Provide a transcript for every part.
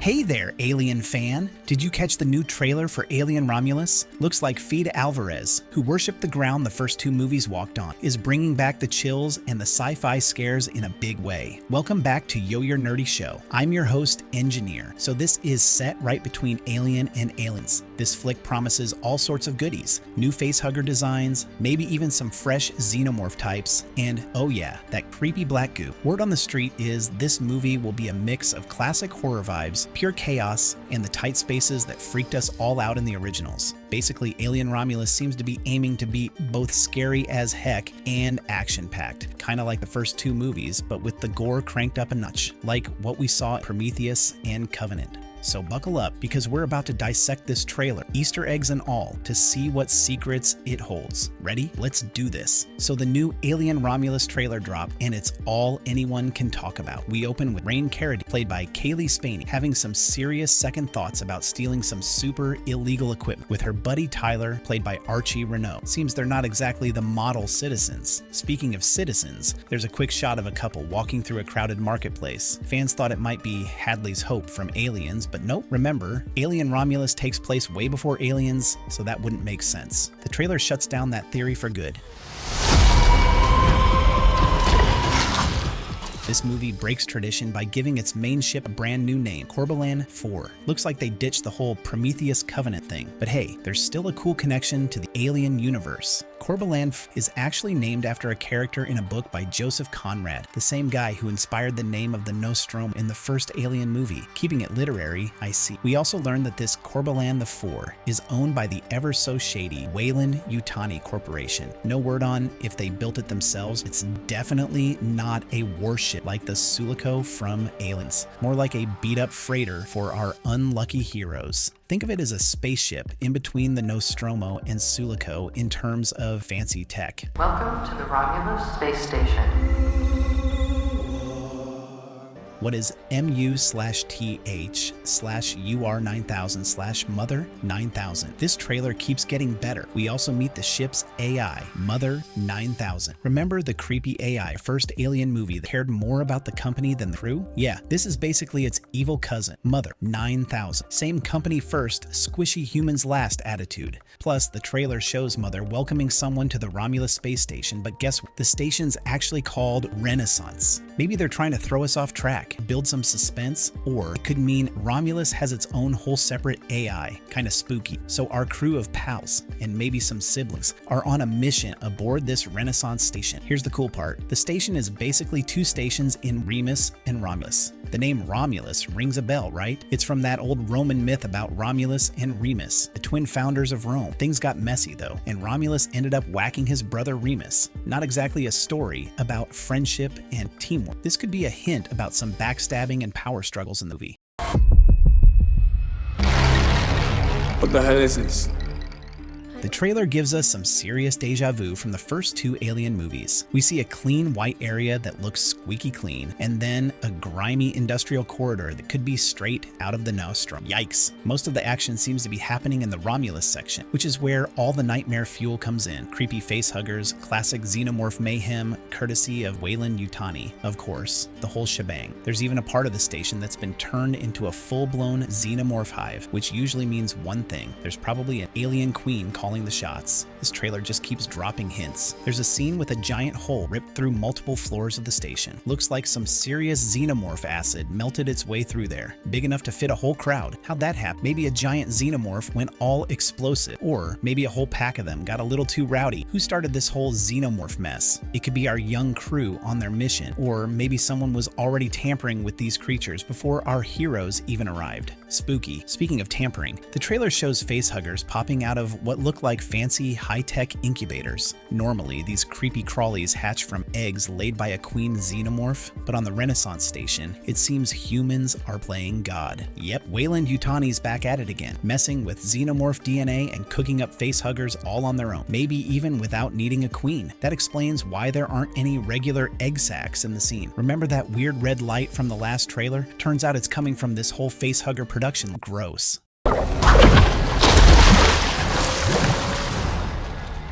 Hey there, Alien fan! Did you catch the new trailer for Alien Romulus? Looks like Fede Alvarez, who worshipped the ground the first two movies walked on, is bringing back the chills and the sci-fi scares in a big way. Welcome back to Yo Your Nerdy Show. I'm your host, Engineer. So this is set right between Alien and Aliens. This flick promises all sorts of goodies. New facehugger designs, maybe even some fresh xenomorph types, and oh yeah, that creepy black goo. Word on the street is this movie will be a mix of classic horror vibes, pure chaos, and the tight spaces that freaked us all out in the originals. Basically, Alien Romulus seems to be aiming to be both scary as heck and action-packed, kinda like the first two movies, but with the gore cranked up a notch, like what we saw in Prometheus and Covenant. So buckle up, because we're about to dissect this trailer, Easter eggs and all, to see what secrets it holds. Ready? Let's do this. So the new Alien Romulus trailer dropped, and it's all anyone can talk about. We open with Rain Carradine, played by Kaylee Spaney, having some serious second thoughts about stealing some super illegal equipment, with her buddy Tyler, played by Archie Renault. Seems they're not exactly the model citizens. Speaking of citizens, there's a quick shot of a couple walking through a crowded marketplace. Fans thought it might be Hadley's Hope from Aliens, but nope. Remember, Alien Romulus takes place way before Aliens, so that wouldn't make sense. The trailer shuts down that theory for good. This movie breaks tradition by giving its main ship a brand new name, Corbelan 4. Looks like they ditched the whole Prometheus Covenant thing, but hey, there's still a cool connection to the Alien universe. Corbelan is actually named after a character in a book by Joseph Conrad, the same guy who inspired the name of the Nostromo in the first Alien movie. Keeping it literary, I see. We also learned that this Corbelan 4 is owned by the ever so shady Weyland-Yutani Corporation. No word on if they built it themselves. It's definitely not a warship like the Sulaco from Aliens, more like a beat-up freighter for our unlucky heroes. Think of it as a spaceship in between the Nostromo and Sulaco in terms of fancy tech. Welcome to the Romulus Space Station. What is MU/TH/UR9000/Mother 9000? This trailer keeps getting better. We also meet the ship's AI, Mother 9000. Remember the creepy AI first Alien movie that cared more about the company than the crew? Yeah, this is basically its evil cousin, Mother 9000. Same company first, squishy humans last attitude. Plus, the trailer shows Mother welcoming someone to the Romulus space station, but guess what? The station's actually called Renaissance. Maybe they're trying to throw us off track, build some suspense, or it could mean Romulus has its own whole separate AI, kind of spooky. So our crew of pals, and maybe some siblings, are on a mission aboard this Renaissance station. Here's the cool part. The station is basically two stations in Remus and Romulus. The name Romulus rings a bell, right? It's from that old Roman myth about Romulus and Remus, the twin founders of Rome. Things got messy though, and Romulus ended up whacking his brother Remus. Not exactly a story about friendship and teamwork. This could be a hint about some backstabbing and power struggles in the movie. What the hell is this? The trailer gives us some serious deja vu from the first two Alien movies. We see a clean white area that looks squeaky clean, and then a grimy industrial corridor that could be straight out of the Nostromo. Yikes. Most of the action seems to be happening in the Romulus section, which is where all the nightmare fuel comes in. Creepy facehuggers, classic xenomorph mayhem, courtesy of Weyland-Yutani, of course, the whole shebang. There's even a part of the station that's been turned into a full-blown xenomorph hive, which usually means one thing. There's probably an alien queen calling the shots. This trailer just keeps dropping hints. There's a scene with a giant hole ripped through multiple floors of the station. Looks like some serious xenomorph acid melted its way through there, big enough to fit a whole crowd. How'd that happen? Maybe a giant xenomorph went all explosive, or maybe a whole pack of them got a little too rowdy. Who started this whole xenomorph mess? It could be our young crew on their mission, or maybe someone was already tampering with these creatures before our heroes even arrived. Spooky. Speaking of tampering, the trailer shows facehuggers popping out of what look like fancy high-tech incubators. Normally, these creepy crawlies hatch from eggs laid by a queen xenomorph, but on the Renaissance station, it seems humans are playing God. Yep, Weyland-Yutani's back at it again, messing with xenomorph DNA and cooking up facehuggers all on their own, maybe even without needing a queen. That explains why there aren't any regular egg sacs in the scene. Remember that weird red light from the last trailer? Turns out it's coming from this whole facehugger production. Gross.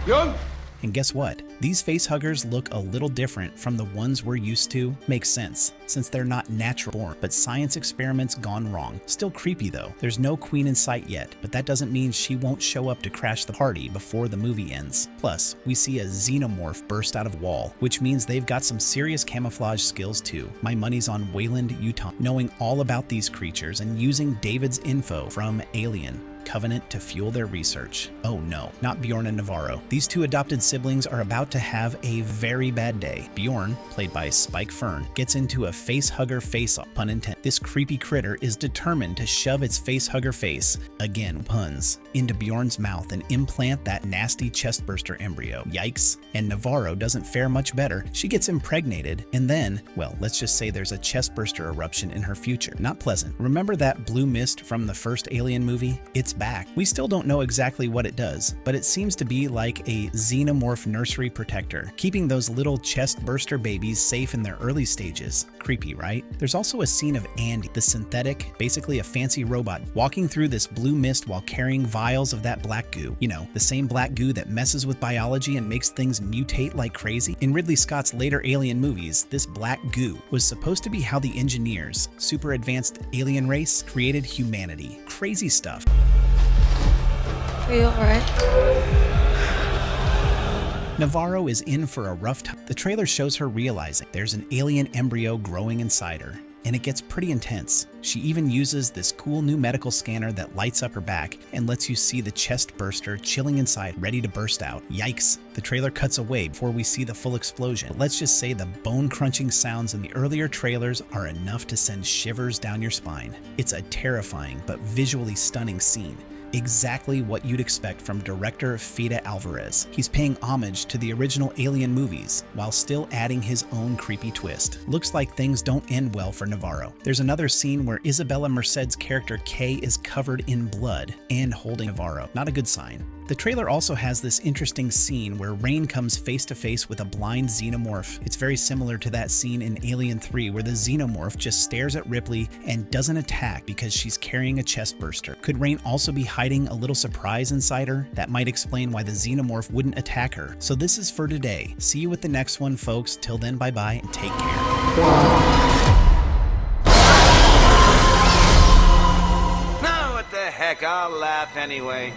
Young, And guess what? These facehuggers look a little different from the ones we're used to. Makes sense, since they're not natural born, but science experiments gone wrong. Still creepy though. There's no queen in sight yet, but that doesn't mean she won't show up to crash the party before the movie ends. Plus, we see a xenomorph burst out of wall, which means they've got some serious camouflage skills too. My money's on Wayland Utah, knowing all about these creatures and using David's info from Alien Covenant to fuel their research. Oh no, not Bjorn and Navarro. These two adopted siblings are about to have a very bad day. Bjorn, played by Spike Fern, gets into a facehugger face-off, pun intended. This creepy critter is determined to shove its facehugger face, again puns, into Bjorn's mouth and implant that nasty chestburster embryo. Yikes. And Navarro doesn't fare much better. She gets impregnated and then, well, let's just say there's a chestburster eruption in her future. Not pleasant. Remember that blue mist from the first Alien movie? It's back. We still don't know exactly what it does, but it seems to be like a xenomorph nursery protector, keeping those little chest burster babies safe in their early stages. Creepy, right? There's also a scene of Andy, the synthetic, basically a fancy robot, walking through this blue mist while carrying vials of that black goo. You know, the same black goo that messes with biology and makes things mutate like crazy. In Ridley Scott's later Alien movies, this black goo was supposed to be how the engineers, super advanced alien race, created humanity. Crazy stuff. Are you alright? Navarro is in for a rough time. The trailer shows her realizing there's an alien embryo growing inside her, and it gets pretty intense. She even uses this cool new medical scanner that lights up her back and lets you see the chest burster chilling inside, ready to burst out. Yikes. The trailer cuts away before we see the full explosion. But let's just say the bone-crunching sounds in the earlier trailers are enough to send shivers down your spine. It's a terrifying but visually stunning scene. Exactly what you'd expect from director Fede Alvarez. He's paying homage to the original Alien movies while still adding his own creepy twist. Looks like things don't end well for Navarro. There's another scene where Isabella Merced's character Kay is covered in blood and holding Navarro. Not a good sign. The trailer also has this interesting scene where Rain comes face to face with a blind xenomorph. It's very similar to that scene in Alien 3 where the xenomorph just stares at Ripley and doesn't attack because she's carrying a chest burster. Could Rain also be hiding a little surprise inside her? That might explain why the xenomorph wouldn't attack her. So this is for today. See you with the next one, folks. Till then, bye-bye and take care. Now what the heck, I'll laugh anyway.